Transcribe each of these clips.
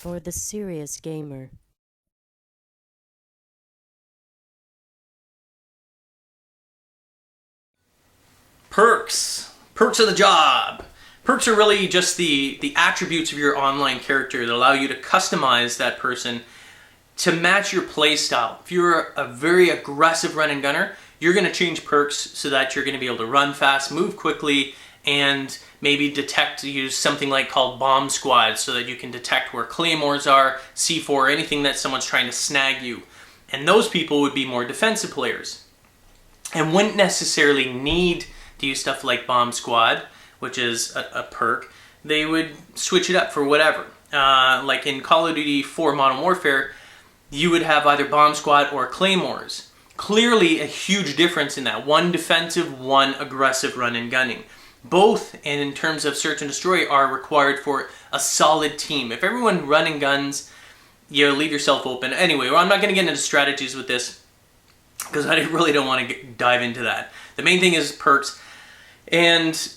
for the serious gamer. Perks. Perks of the job. Perks are really just the attributes of your online character that allow you to customize that person to match your play style. If you're a very aggressive run and gunner, you're going to change perks so that you're going to be able to run fast, move quickly, and maybe use something like called bomb squad so that you can detect where claymores are, C4, anything that someone's trying to snag you. And those people would be more defensive players and wouldn't necessarily need to use stuff like bomb squad, which is a perk. They would switch it up for whatever. Like in Call of Duty 4 Modern Warfare, you would have either bomb squad or claymores. Clearly a huge difference in that. One defensive, one aggressive run and gunning. Both, and in terms of search and destroy, are required for a solid team. If everyone run and guns, you leave yourself open. Anyway, well, I'm not going to get into strategies with this because I really don't want to dive into that. The main thing is perks. And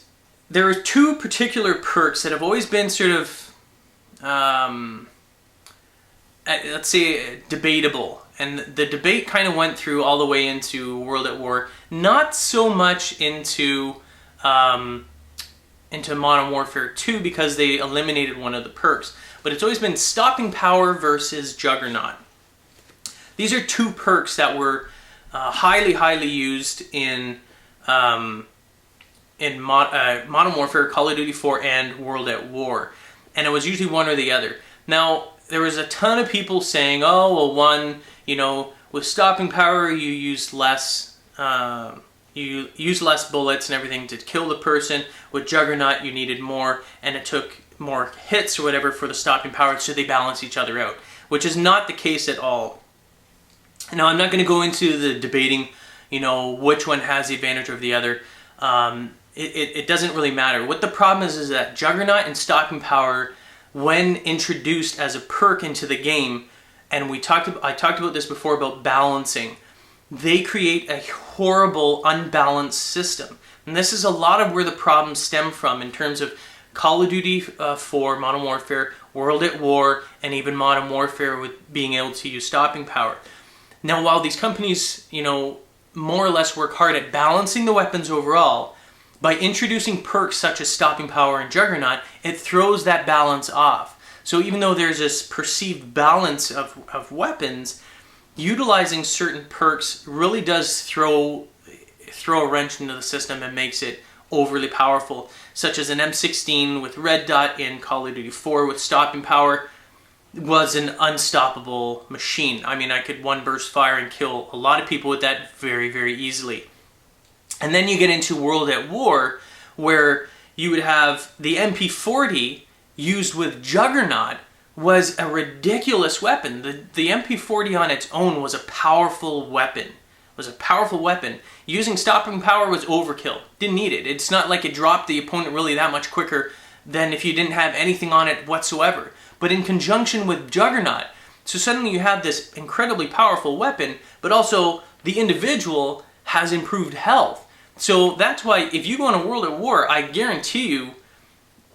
there are two particular perks that have always been sort of, let's say, debatable. And the debate kind of went through all the way into World at War, not so much into Modern Warfare 2 because they eliminated one of the perks. But it's always been stopping power versus Juggernaut. These are two perks that were highly used in Modern Warfare, Call of Duty 4, and World at War. And it was usually one or the other. Now, there was a ton of people saying, oh, well, one, with stopping power, you use less bullets and everything to kill the person. With Juggernaut, you needed more, and it took more hits or whatever for the stopping power, so they balance each other out, which is not the case at all. Now, I'm not going to go into the debating, which one has the advantage over the other. It doesn't really matter. What the problem is that Juggernaut and stopping power, when introduced as a perk into the game, and I talked about this before about balancing, they create a horrible, unbalanced system. And this is a lot of where the problems stem from in terms of Call of Duty 4, Modern Warfare, World at War, and even Modern Warfare with being able to use stopping power. Now, while these companies, more or less work hard at balancing the weapons overall, by introducing perks such as stopping power and Juggernaut, it throws that balance off. So even though there's this perceived balance of weapons, utilizing certain perks really does throw a wrench into the system and makes it overly powerful, such as an M16 with red dot in Call of Duty 4 with stopping power was an unstoppable machine. I mean, I could one burst fire and kill a lot of people with that very easily. And then you get into World at War, where you would have the MP40 used with Juggernaut was a ridiculous weapon. The MP40 on its own was a powerful weapon. Using stopping power was overkill. Didn't need it. It's not like it dropped the opponent really that much quicker than if you didn't have anything on it whatsoever. But in conjunction with Juggernaut, so suddenly you have this incredibly powerful weapon, but also the individual has improved health. So that's why if you go on a World at War, I guarantee you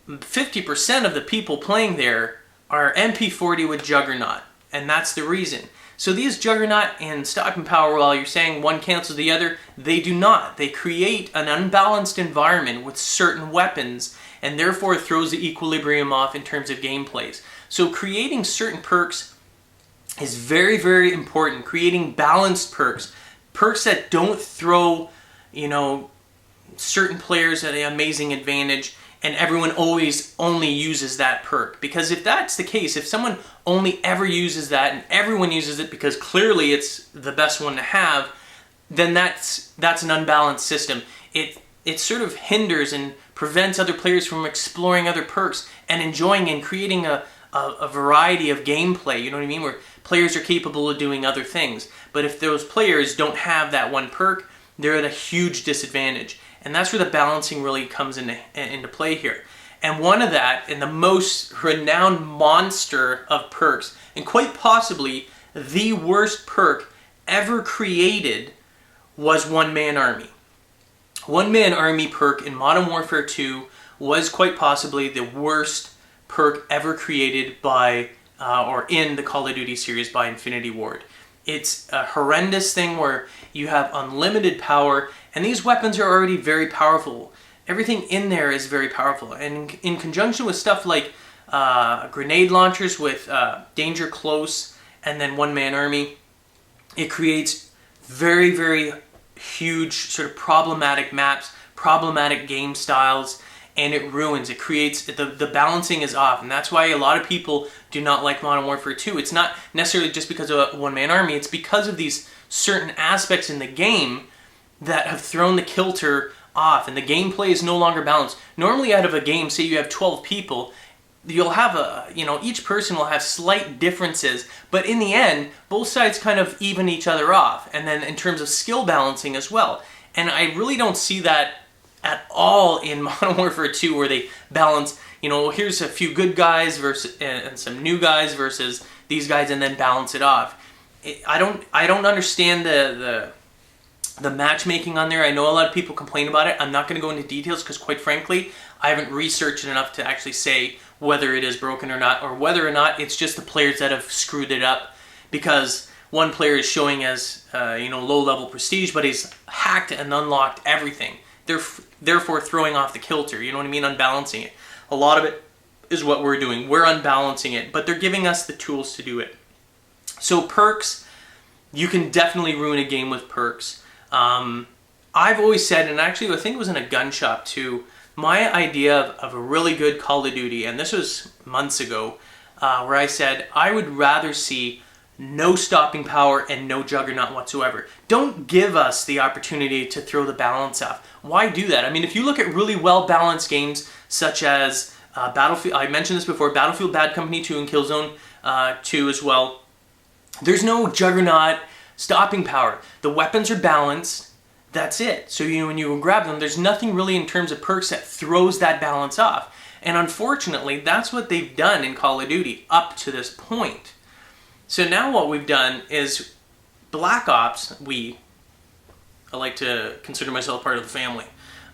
50% of the people playing there are MP40 with Juggernaut. And that's the reason. So these Juggernaut and stopping power, while you're saying one cancels the other, they do not. They create an unbalanced environment with certain weapons, and therefore throws the equilibrium off in terms of gameplays. So creating certain perks is very important. Creating balanced perks that don't throw, certain players at an amazing advantage, and everyone always only uses that perk. Because if that's the case, if someone only ever uses that and everyone uses it because clearly it's the best one to have, then that's an unbalanced system. It sort of hinders and prevents other players from exploring other perks and enjoying and creating a variety of gameplay, you know what I mean, where players are capable of doing other things. But if those players don't have that one perk, they're at a huge disadvantage. And that's where the balancing really comes into play here. And one of that, and the most renowned monster of perks, and quite possibly the worst perk ever created, was One Man Army. One Man Army perk in Modern Warfare 2 was quite possibly the worst perk ever created by or in the Call of Duty series by Infinity Ward. It's a horrendous thing where you have unlimited power, and these weapons are already very powerful. Everything in there is very powerful, and in conjunction with stuff like grenade launchers with danger close and then one-man army, it creates very, very huge sort of problematic maps, problematic game styles, and it ruins. It creates, the balancing is off, and that's why a lot of people do not like Modern Warfare 2. It's not necessarily just because of a one-man army, it's because of these certain aspects in the game that have thrown the kilter off, and the gameplay is no longer balanced. Normally out of a game, say you have 12 people, you'll have each person will have slight differences, but in the end, both sides kind of even each other off, and then in terms of skill balancing as well. And I really don't see that at all in Modern Warfare 2, where they balance, here's a few good guys versus and some new guys versus these guys, and then balance it off. I don't understand the matchmaking on there. I know a lot of people complain about it. I'm not going to go into details because, quite frankly, I haven't researched it enough to actually say whether it is broken or not, or whether or not it's just the players that have screwed it up, because one player is showing as low-level prestige, but he's hacked and unlocked everything. They're therefore throwing off the kilter, you know what I mean, unbalancing it. A lot of it is what we're doing. We're unbalancing it, but they're giving us the tools to do it. So perks, you can definitely ruin a game with perks. I've always said, and actually I think it was in a gun shop too, my idea of a really good Call of Duty, and this was months ago, where I said I would rather see no stopping power and no juggernaut whatsoever. Don't give us the opportunity to throw the balance off. Why do that? I mean, if you look at really well-balanced games such as Battlefield, I mentioned this before, Battlefield Bad Company 2 and Killzone 2 as well, there's no juggernaut stopping power. The weapons are balanced. That's it. So when you grab them, there's nothing really in terms of perks that throws that balance off. And unfortunately, that's what they've done in Call of Duty up to this point. So now what we've done is Black Ops, I like to consider myself part of the family.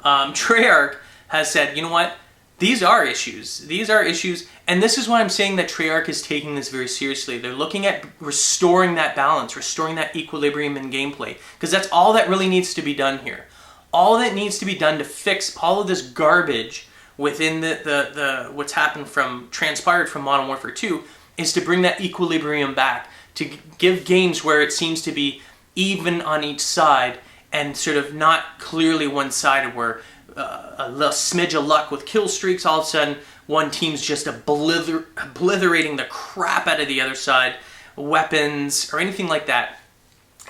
Treyarch has said, you know what? These are issues. These are issues, and this is why I'm saying that Treyarch is taking this very seriously. They're looking at restoring that balance, restoring that equilibrium in gameplay, because that's all that really needs to be done here. All that needs to be done to fix all of this garbage within the what's happened transpired from Modern Warfare 2 is to bring that equilibrium back, to give games where it seems to be even on each side and sort of not clearly one-sided, where a little smidge of luck with kill streaks, all of a sudden one team's just obliterating the crap out of the other side, weapons or anything like that.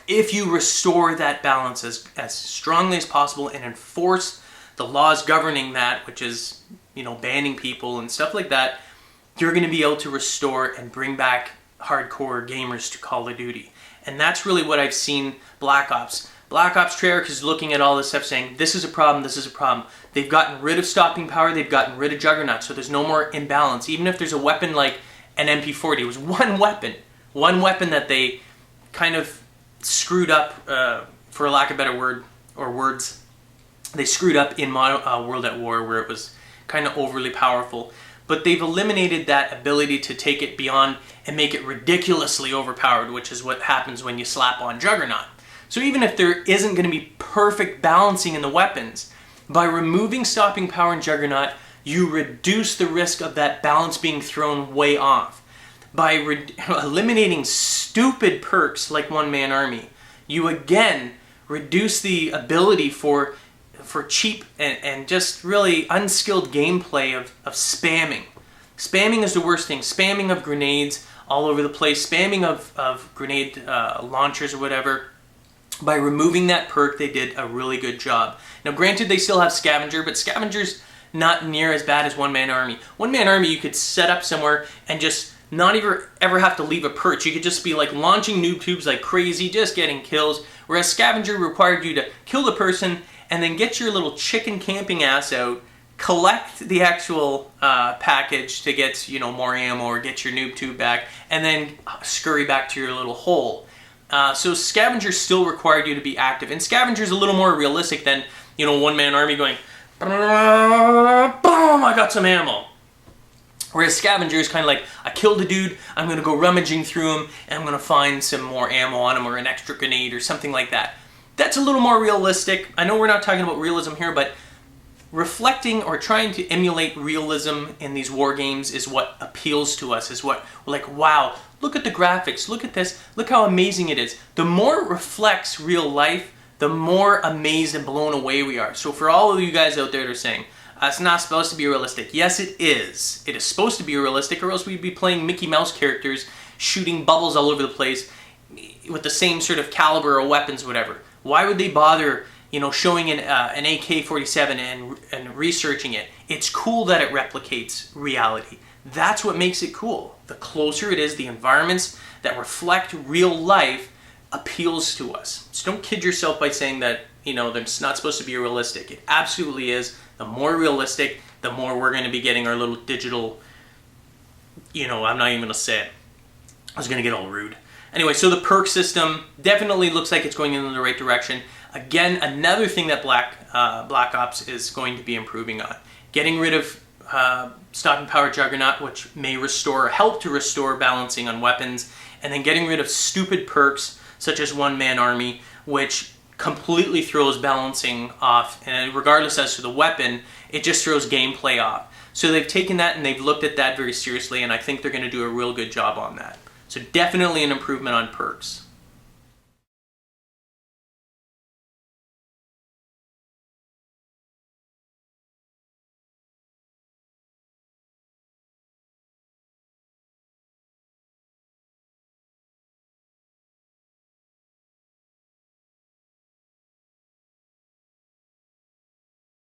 If you restore that balance as strongly as possible and enforce the laws governing that, which is banning people and stuff like that, you're going to be able to restore and bring back hardcore gamers to Call of Duty. And that's really what I've seen Black Ops. Black Ops Treyarch is looking at all this stuff saying, this is a problem, this is a problem. They've gotten rid of stopping power, they've gotten rid of juggernaut, so there's no more imbalance. Even if there's a weapon like an MP40, it was one weapon that they kind of screwed up, for a lack of a better word, or words. They screwed up in World at War, where it was kind of overly powerful. But they've eliminated that ability to take it beyond and make it ridiculously overpowered, which is what happens when you slap on Juggernaut. So even if there isn't going to be perfect balancing in the weapons, by removing stopping power in Juggernaut, you reduce the risk of that balance being thrown way off. By eliminating stupid perks like One-Man Army, you again reduce the ability for cheap and just really unskilled gameplay of spamming. Spamming is the worst thing. Spamming of grenades all over the place. Spamming of grenade launchers or whatever. By removing that perk, they did a really good job. Now granted, they still have Scavenger, but Scavenger's not near as bad as One-Man Army. One-Man Army you could set up somewhere and just not even ever have to leave a perch. You could just be like launching noob tubes like crazy, just getting kills. Whereas Scavenger required you to kill the person and then get your little chicken camping ass out, collect the actual package to get more ammo or get your noob tube back, and then scurry back to your little hole. So Scavenger still required you to be active, and Scavenger's a little more realistic than One-Man Army going, boom, I got some ammo. Whereas Scavenger is kind of like, I killed a dude, I'm going to go rummaging through him, and I'm going to find some more ammo on him or an extra grenade or something like that. That's a little more realistic. I know we're not talking about realism here, but reflecting or trying to emulate realism in these war games is what appeals to us, is what we're like, wow, look at the graphics, look at this, look how amazing it is. The more it reflects real life, the more amazed and blown away we are. So for all of you guys out there that are saying, it's not supposed to be realistic. Yes, it is. It is supposed to be realistic, or else we'd be playing Mickey Mouse characters shooting bubbles all over the place with the same sort of caliber of weapons, whatever. Why would they bother, showing an AK-47 and researching it? It's cool that it replicates reality. That's what makes it cool. The closer it is, the environments that reflect real life appeals to us. So don't kid yourself by saying that, it's not supposed to be realistic. It absolutely is. The more realistic, the more we're going to be getting our little digital, I'm not even going to say it. I was going to get all rude. Anyway, so the perk system definitely looks like it's going in the right direction. Again, another thing that Black Ops is going to be improving on. Getting rid of Stopping Power Juggernaut, which may help to restore balancing on weapons, and then getting rid of stupid perks such as One Man Army, which completely throws balancing off, and regardless as to the weapon, it just throws gameplay off. So they've taken that and they've looked at that very seriously, and I think they're going to do a real good job on that. So definitely an improvement on perks.